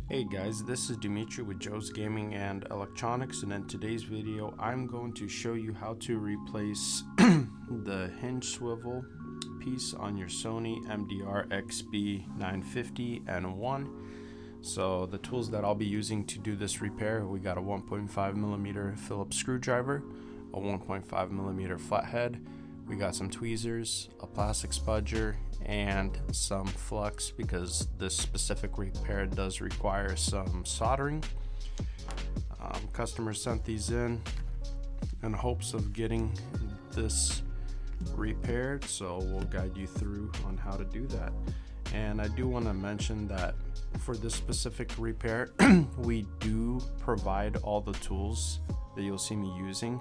Hey guys, this is Dimitri with Joe's Gaming and Electronics, and in today's video I'm going to show you how to replace the hinge swivel piece on your Sony MDR-XB950N1. So the tools that I'll be using to do this repair, we got a 1.5mm Phillips screwdriver, a 1.5mm flathead, we got some tweezers, a plastic spudger, and some flux because this specific repair does require some soldering. Customer sent these in hopes of getting this repaired, so we'll guide you through on how to do that. And I do want to mention that for this specific repair we do provide all the tools that you'll see me using.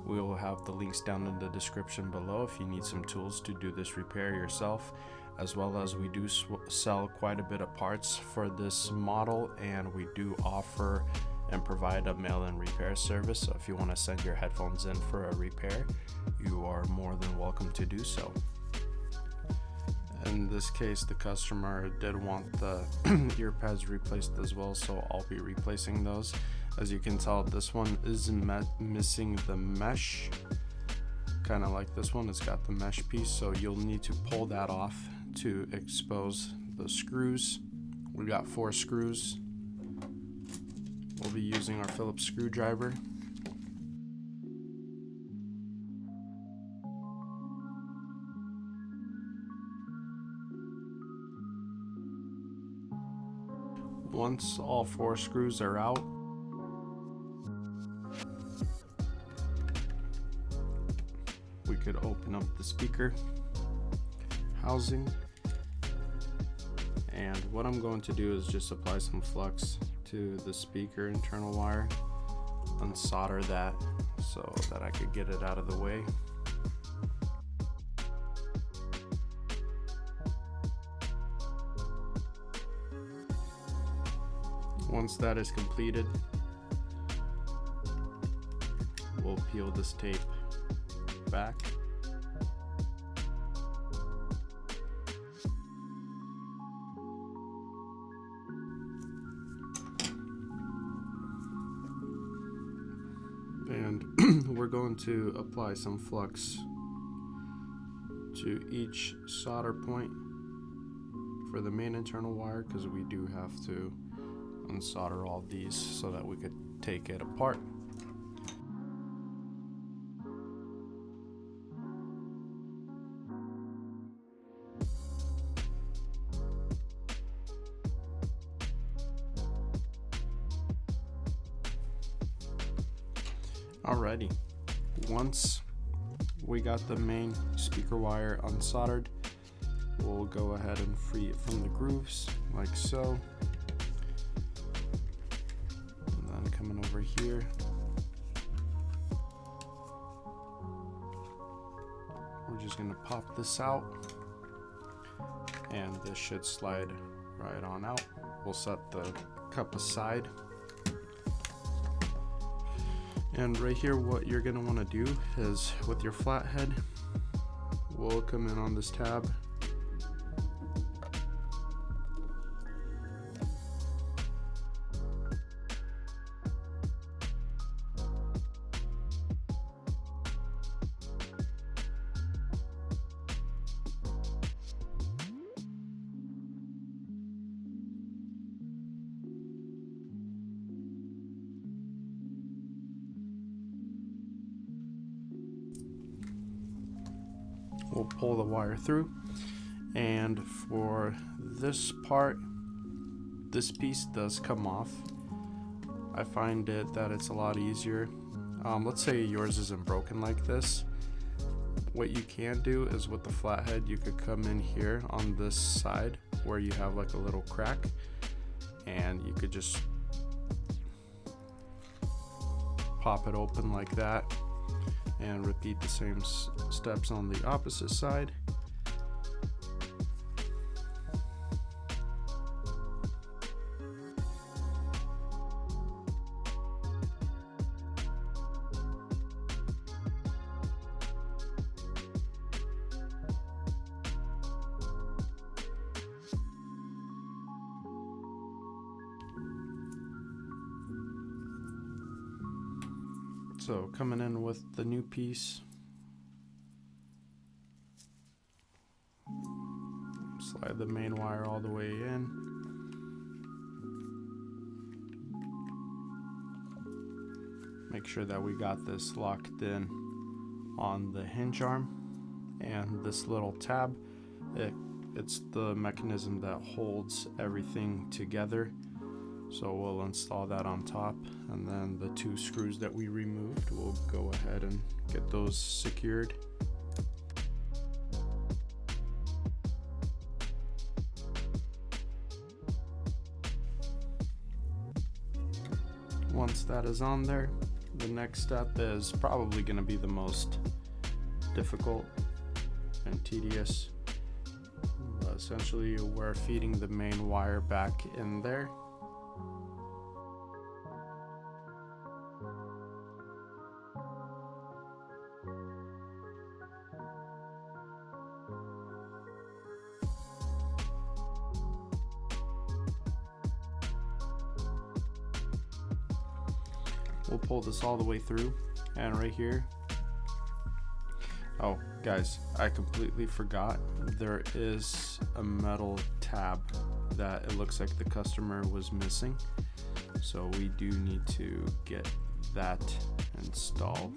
We will have the links down in the description below if you need some tools to do this repair yourself, as well as we do sell quite a bit of parts for this model, and we do offer and provide a mail-in repair service. So if you want to send your headphones in for a repair, you are more than welcome to do so. In this case, the customer did want the ear pads replaced as well, so I'll be replacing those. As you can tell, this one is missing the mesh, kind of like this one. It's got the mesh piece, so you'll need to pull that off to expose the screws. We got 4 screws. We'll be using our Phillips screwdriver. Once all 4 screws are out, we could open up the speaker housing, and what I'm going to do is just apply some flux to the speaker internal wire, unsolder that so that I could get it out of the way. Once that is completed, we'll peel this tape back. And we're going to apply some flux to each solder point for the main internal wire, because we do have to unsolder all these so that we could take it apart. Alrighty, once we got the main speaker wire unsoldered, we'll go ahead and free it from the grooves like so. And then coming over here, we're just gonna pop this out, and this should slide right on out. We'll set the cup aside. And right here, what you're going to want to do is, with your flathead, we'll come in on this tab, we'll pull the wire through, and for this part, this piece does come off. I find that it's a lot easier. Let's say yours isn't broken like this. What you can do is, with the flathead, you could come in here on this side where you have like a little crack, and you could just pop it open like that, and repeat the same steps on the opposite side. So coming in with the new piece, slide the main wire all the way in. Make sure that we got this locked in on the hinge arm, and this little tab, it's the mechanism that holds everything together. So we'll install that on top, and then the 2 screws that we removed, we'll go ahead and get those secured. Once that is on there, the next step is probably going to be the most difficult and tedious. Essentially, we're feeding the main wire back in there. We'll pull this all the way through, and right here, oh guys, I completely forgot, there is a metal tab that it looks like the customer was missing, so we do need to get that installed.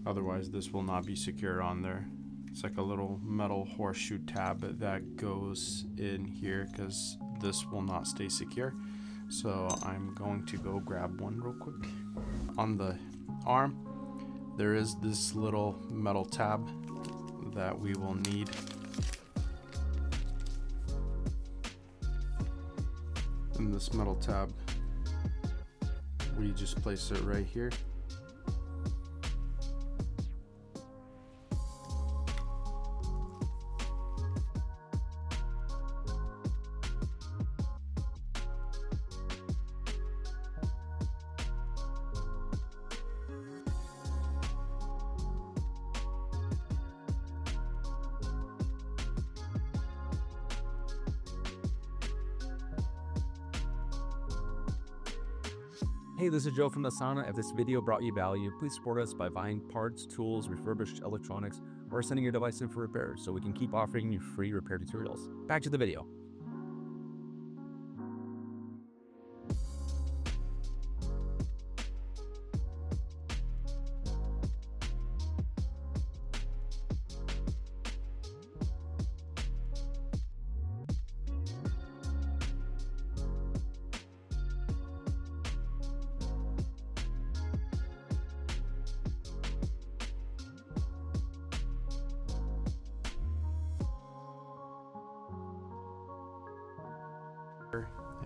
Otherwise this will not be secure on there. It's like a little metal horseshoe tab that goes in here because this will not stay secure. So I'm going to go grab one real quick. On the arm, there is this little metal tab that we will need. And this metal tab, we just place it right here. Hey, this is Joe from the Sauna. If this video brought you value, please support us by buying parts, tools, refurbished electronics, or sending your device in for repairs so we can keep offering you free repair tutorials. Back to the video.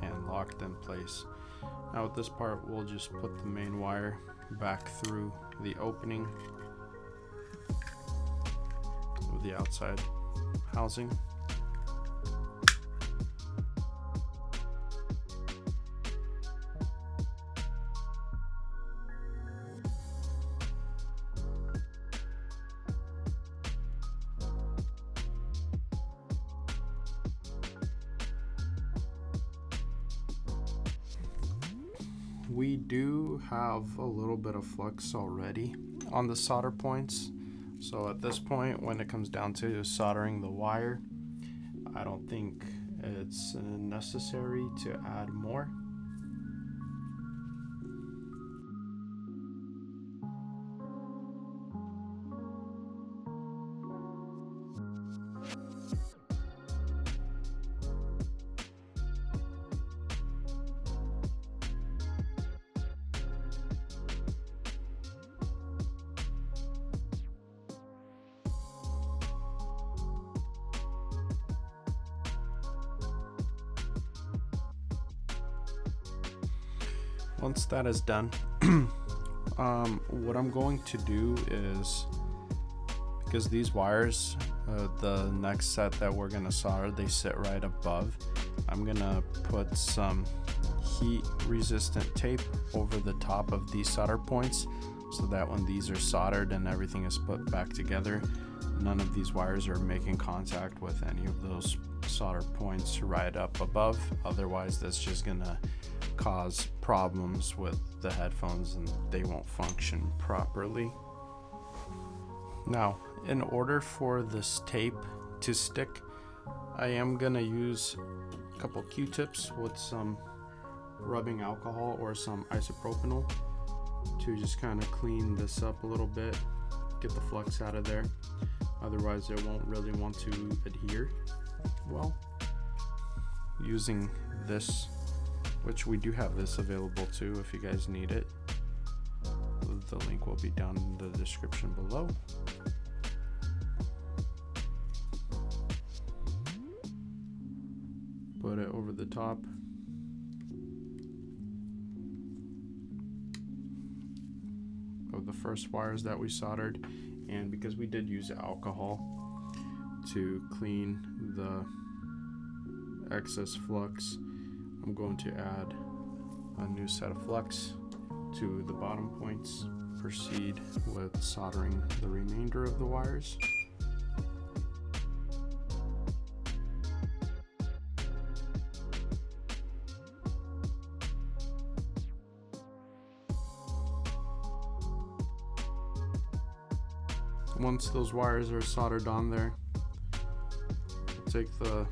And locked in place. Now with this part, we'll just put the main wire back through the opening of the outside housing. We do have a little bit of flux already on the solder points, so at this point when it comes down to soldering the wire, I don't think it's necessary to add more. Once that is done, what I'm going to do is, because these wires, the next set that we're going to solder, they sit right above, I'm going to put some heat resistant tape over the top of these solder points so that when these are soldered and everything is put back together, none of these wires are making contact with any of those solder points right up above. Otherwise, that's just gonna cause problems with the headphones and they won't function properly. Now, in order for this tape to stick, I am gonna use a couple Q-tips with some rubbing alcohol or some isopropyl to just kind of clean this up a little bit, get the flux out of there. Otherwise, it won't really want to adhere well. Using this, which we do have this available too if you guys need it. The link will be down in the description below. Put it over the top. Of the first wires that we soldered, and because we did use alcohol to clean the excess flux, I'm going to add a new set of flux to the bottom points. Proceed with soldering the remainder of the wires. Once those wires are soldered on there, take the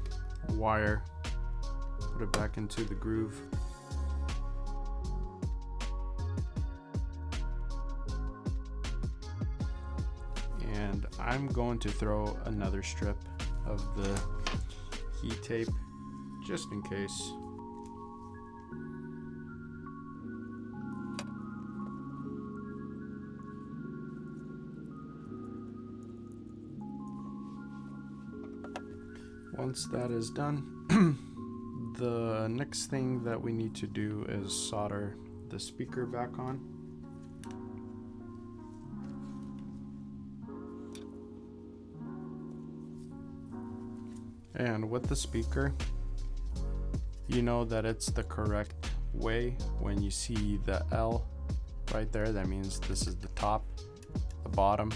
wire, put it back into the groove. And I'm going to throw another strip of the heat tape just in case. Once that is done, the next thing that we need to do is solder the speaker back on. And with the speaker, you know that it's the correct way. When you see the L right there, that means this is the top, the bottom.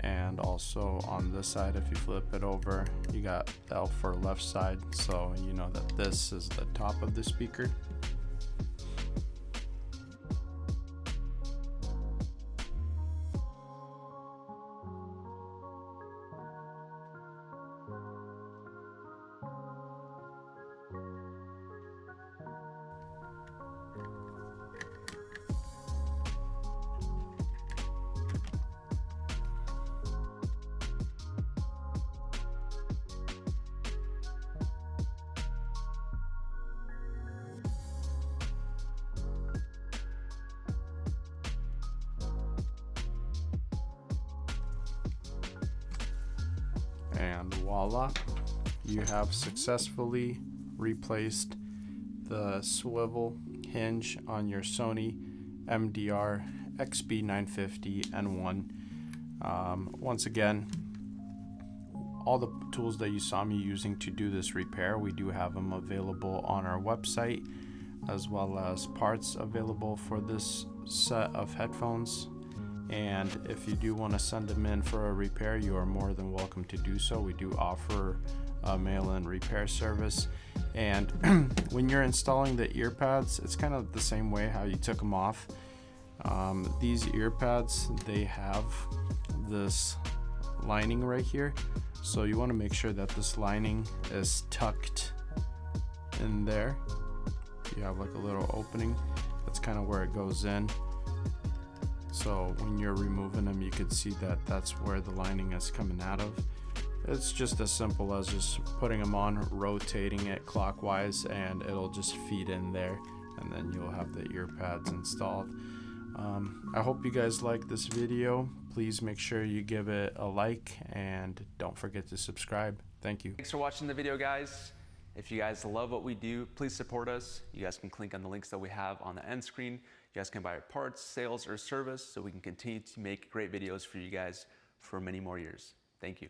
And also on this side, if you flip it over, you got L for left side, so you know that this is the top of the speaker. And voila, you have successfully replaced the swivel hinge on your Sony MDR-XB950N1. Once again, all the tools that you saw me using to do this repair, we do have them available on our website, as well as parts available for this set of headphones. And if you do want to send them in for a repair, you are more than welcome to do so. We do offer a mail-in repair service. And when you're installing the ear pads, it's kind of the same way how you took them off. These ear pads, they have this lining right here, so you want to make sure that this lining is tucked in there. You have like a little opening, that's kind of where it goes in. So when you're removing them, you can see that that's where the lining is coming out of. It's just as simple as just putting them on, rotating it clockwise, and it'll just feed in there, and then you'll have the ear pads installed. I hope you guys like this video. Please make sure you give it a like and don't forget to subscribe. Thank you. Thanks for watching the video, guys. If you guys love what we do, please support us. You guys can click on the links that we have on the end screen. You guys can buy our parts, sales, or service so we can continue to make great videos for you guys for many more years. Thank you.